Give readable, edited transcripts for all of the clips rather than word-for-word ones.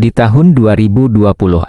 Di tahun 2026,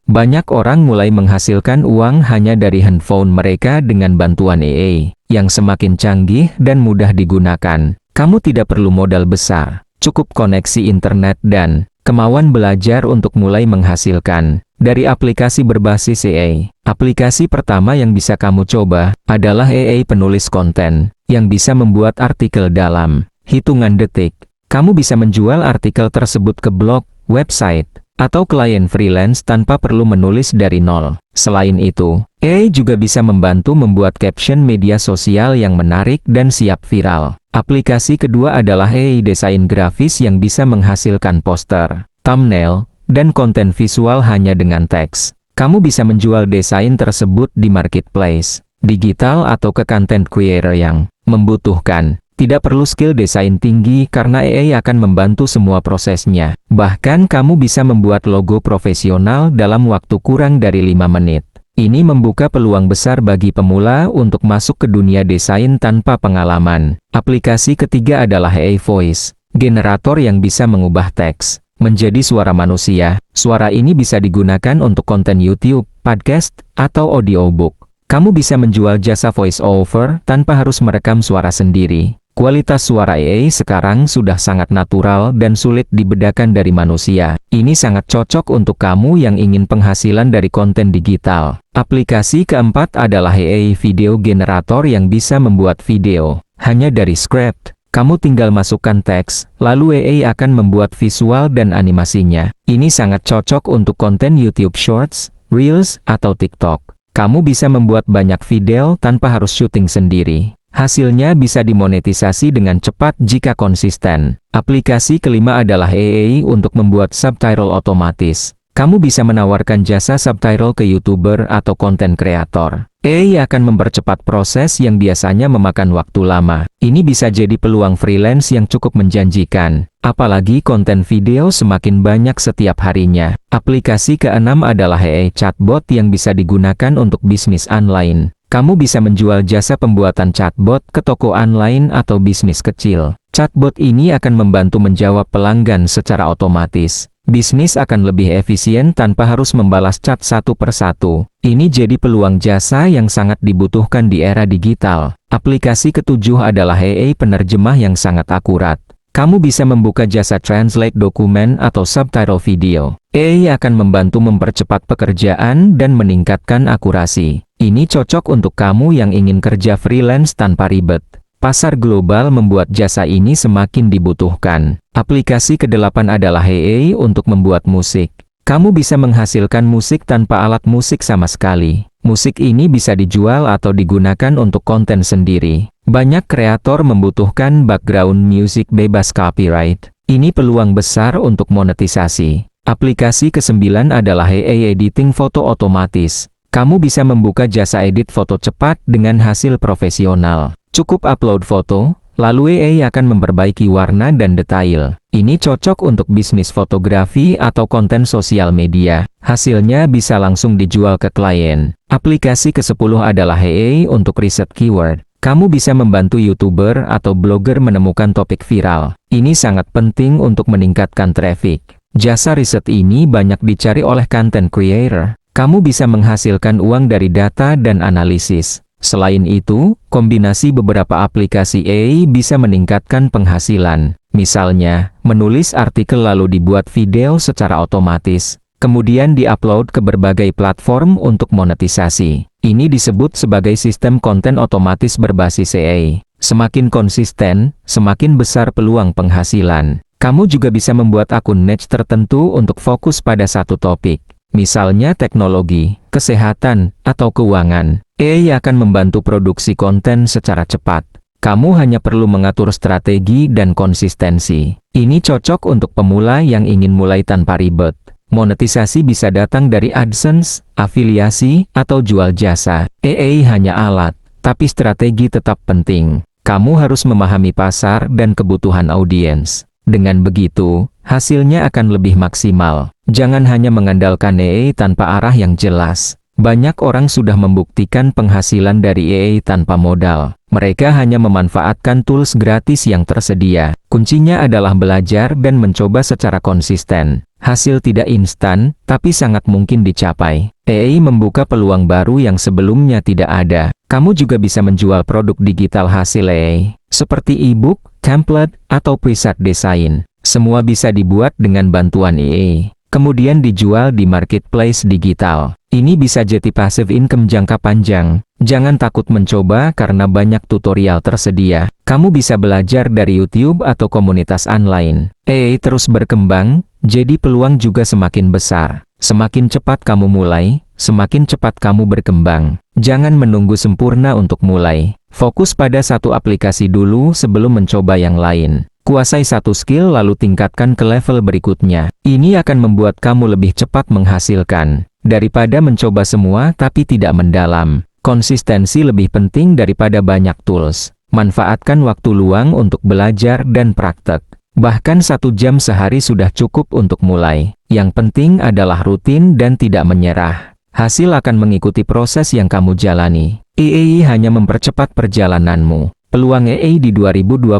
banyak orang mulai menghasilkan uang hanya dari handphone mereka dengan bantuan AI, yang semakin canggih dan mudah digunakan. Kamu tidak perlu modal besar, cukup koneksi internet dan kemauan belajar untuk mulai menghasilkan dari aplikasi berbasis AI. Aplikasi pertama yang bisa kamu coba adalah AI penulis konten, yang bisa membuat artikel dalam hitungan detik. Kamu bisa menjual artikel tersebut ke blog, website, atau klien freelance tanpa perlu menulis dari nol. Selain itu, AI juga bisa membantu membuat caption media sosial yang menarik dan siap viral. Aplikasi kedua adalah AI desain grafis yang bisa menghasilkan poster, thumbnail, dan konten visual hanya dengan teks. Kamu bisa menjual desain tersebut di marketplace, digital atau ke content creator yang membutuhkan. Tidak perlu skill desain tinggi karena AI akan membantu semua prosesnya. Bahkan kamu bisa membuat logo profesional dalam waktu kurang dari 5 menit. Ini membuka peluang besar bagi pemula untuk masuk ke dunia desain tanpa pengalaman. Aplikasi ketiga adalah AI Voice, generator yang bisa mengubah teks menjadi suara manusia. Suara ini bisa digunakan untuk konten YouTube, podcast, atau audiobook. Kamu bisa menjual jasa voice over tanpa harus merekam suara sendiri. Kualitas suara AI sekarang sudah sangat natural dan sulit dibedakan dari manusia. Ini sangat cocok untuk kamu yang ingin penghasilan dari konten digital. Aplikasi keempat adalah AI Video Generator yang bisa membuat video hanya dari script. Kamu tinggal masukkan teks, lalu AI akan membuat visual dan animasinya. Ini sangat cocok untuk konten YouTube Shorts, Reels, atau TikTok. Kamu bisa membuat banyak video tanpa harus syuting sendiri. Hasilnya bisa dimonetisasi dengan cepat jika konsisten. Aplikasi kelima adalah AI untuk membuat subtitle otomatis. Kamu bisa menawarkan jasa subtitle ke YouTuber atau konten kreator. AI akan mempercepat proses yang biasanya memakan waktu lama. Ini bisa jadi peluang freelance yang cukup menjanjikan. Apalagi konten video semakin banyak setiap harinya. Aplikasi keenam adalah AI chatbot yang bisa digunakan untuk bisnis online. Kamu bisa menjual jasa pembuatan chatbot ke toko online atau bisnis kecil. Chatbot ini akan membantu menjawab pelanggan secara otomatis. Bisnis akan lebih efisien tanpa harus membalas chat satu persatu. Ini jadi peluang jasa yang sangat dibutuhkan di era digital. Aplikasi ketujuh adalah AI penerjemah yang sangat akurat. Kamu bisa membuka jasa translate dokumen atau subtitle video. AI akan membantu mempercepat pekerjaan dan meningkatkan akurasi. Ini cocok untuk kamu yang ingin kerja freelance tanpa ribet. Pasar global membuat jasa ini semakin dibutuhkan. Aplikasi kedelapan adalah AI untuk membuat musik. Kamu bisa menghasilkan musik tanpa alat musik sama sekali. Musik ini bisa dijual atau digunakan untuk konten sendiri. Banyak kreator membutuhkan background music bebas copyright. Ini peluang besar untuk monetisasi. Aplikasi kesembilan adalah AI editing foto otomatis. Kamu bisa membuka jasa edit foto cepat dengan hasil profesional. Cukup upload foto, lalu AI akan memperbaiki warna dan detail. Ini cocok untuk bisnis fotografi atau konten sosial media. Hasilnya bisa langsung dijual ke klien. Aplikasi ke-10 adalah AI untuk riset keyword. Kamu bisa membantu YouTuber atau blogger menemukan topik viral. Ini sangat penting untuk meningkatkan traffic. Jasa riset ini banyak dicari oleh content creator. Kamu bisa menghasilkan uang dari data dan analisis. Selain itu, kombinasi beberapa aplikasi AI bisa meningkatkan penghasilan. Misalnya, menulis artikel lalu dibuat video secara otomatis, kemudian diupload ke berbagai platform untuk monetisasi. Ini disebut sebagai sistem konten otomatis berbasis AI. Semakin konsisten, semakin besar peluang penghasilan. Kamu juga bisa membuat akun niche tertentu untuk fokus pada satu topik. Misalnya teknologi, kesehatan, atau keuangan. AI akan membantu produksi konten secara cepat. Kamu hanya perlu mengatur strategi dan konsistensi. Ini cocok untuk pemula yang ingin mulai tanpa ribet. Monetisasi bisa datang dari AdSense, afiliasi, atau jual jasa. AI hanya alat, tapi strategi tetap penting. Kamu harus memahami pasar dan kebutuhan audiens. Dengan begitu, hasilnya akan lebih maksimal. Jangan hanya mengandalkan AI tanpa arah yang jelas. Banyak orang sudah membuktikan penghasilan dari AI tanpa modal. Mereka hanya memanfaatkan tools gratis yang tersedia. Kuncinya adalah belajar dan mencoba secara konsisten. Hasil tidak instan, tapi sangat mungkin dicapai. AI membuka peluang baru yang sebelumnya tidak ada. Kamu juga bisa menjual produk digital hasil AI, seperti e-book, template, atau preset desain. Semua bisa dibuat dengan bantuan AI. Kemudian dijual di marketplace digital. Ini bisa jadi passive income jangka panjang. Jangan takut mencoba karena banyak tutorial tersedia. Kamu bisa belajar dari YouTube atau komunitas online. AI terus berkembang, jadi peluang juga semakin besar. Semakin cepat kamu mulai, semakin cepat kamu berkembang. Jangan menunggu sempurna untuk mulai. Fokus pada satu aplikasi dulu sebelum mencoba yang lain. Kuasai satu skill lalu tingkatkan ke level berikutnya. Ini akan membuat kamu lebih cepat menghasilkan. Daripada mencoba semua tapi tidak mendalam. Konsistensi lebih penting daripada banyak tools. Manfaatkan waktu luang untuk belajar dan praktek. Bahkan 1 jam sehari sudah cukup untuk mulai. Yang penting adalah rutin dan tidak menyerah. Hasil akan mengikuti proses yang kamu jalani. AI hanya mempercepat perjalananmu. Peluang AI di 2026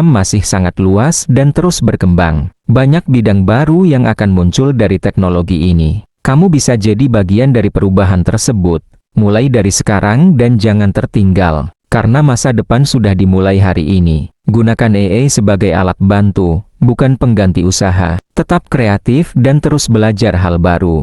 masih sangat luas dan terus berkembang. Banyak bidang baru yang akan muncul dari teknologi ini. Kamu bisa jadi bagian dari perubahan tersebut. Mulai dari sekarang dan jangan tertinggal. Karena masa depan sudah dimulai hari ini. Gunakan AI sebagai alat bantu, bukan pengganti usaha. Tetap kreatif dan terus belajar hal baru.